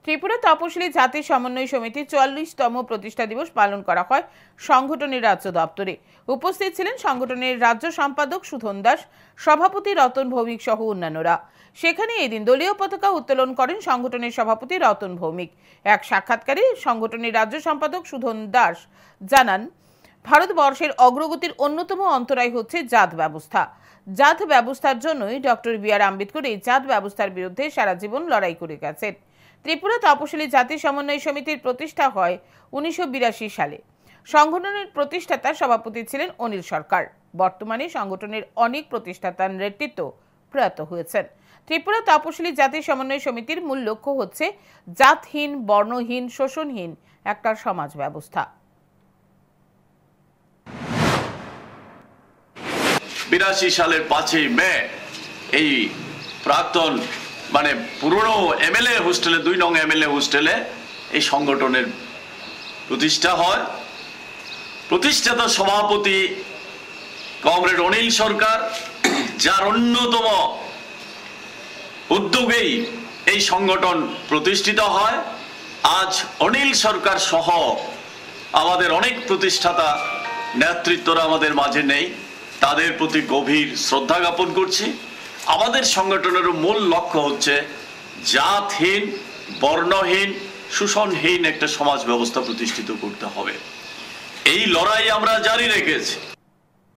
ত্রিপুরা তপশিলি জাতি সমন্বয় সমিতির ৪৪তম প্রতিষ্ঠা দিবস পালন করা হয় সংগঠনের রাজ্য দপ্তরে। উপস্থিত ছিলেন সংগঠনের রাজ্য সম্পাদক সুধন দাস, সভাপতি রতন ভৌমিক সহ অন্যান্যরা। সেখানে এদিন দলীয় পতাকা উত্তোলন করেন সংগঠনের সভাপতি রতন ভৌমিক। এক সাক্ষাৎকারে সংগঠনের রাজ্য সম্পাদক সুধন দাস জানান, ভারতবর্ষের অগ্রগতির অন্যতম অন্তরায় হচ্ছে জাত ব্যবস্থা। জাত ব্যবস্থার জন্যই ডক্টর বি আর আম্বেদকর এই জাত ব্যবস্থার বিরুদ্ধে সারা জীবন লড়াই করে গেছেন। ত্রিপুরা তপশিলি জাতি সমন্বয় সমিতির প্রতিষ্ঠা হয় 1982 সালে। সংগঠনের প্রতিষ্ঠাতা সভাপতি ছিলেন অনিল সরকার। বর্তমানে সংগঠনের অনেক প্রতিষ্ঠাতার নেতৃত্ব প্রয়াত হয়েছেন। ত্রিপুরা তপশিলি জাতি সমন্বয় সমিতির মূল লক্ষ্য হচ্ছে জাতহীন, বর্ণহীন, শোষণহীন একটা সমাজ ব্যবস্থা। 82 সালের 5ই মে এই প্রাক্তন পুরনো এমএলএ হোস্টেলে 2 নং এমএলএ হোস্টেলে এই সংগঠনের প্রতিষ্ঠা হয়। প্রতিষ্ঠাতা সভাপতি কমরেড অনিল সরকার, যার অন্যতম উদ্যোগেই এই সংগঠন প্রতিষ্ঠিত হয়। আজ অনিল সরকার সহ আমাদের অনেক প্রতিষ্ঠাতা নেতৃত্বরা আমাদের মাঝে নেই, তাদের প্রতি গভীর শ্রদ্ধা জ্ঞাপন করছি। আমাদের সংগঠনের মূল লক্ষ্য হচ্ছে জাতহীন, বর্ণহীন, শোষণহীন একটা সমাজ ব্যবস্থা প্রতিষ্ঠিত করতে হবে। এই লড়াই আমরা জারি রেখেছি।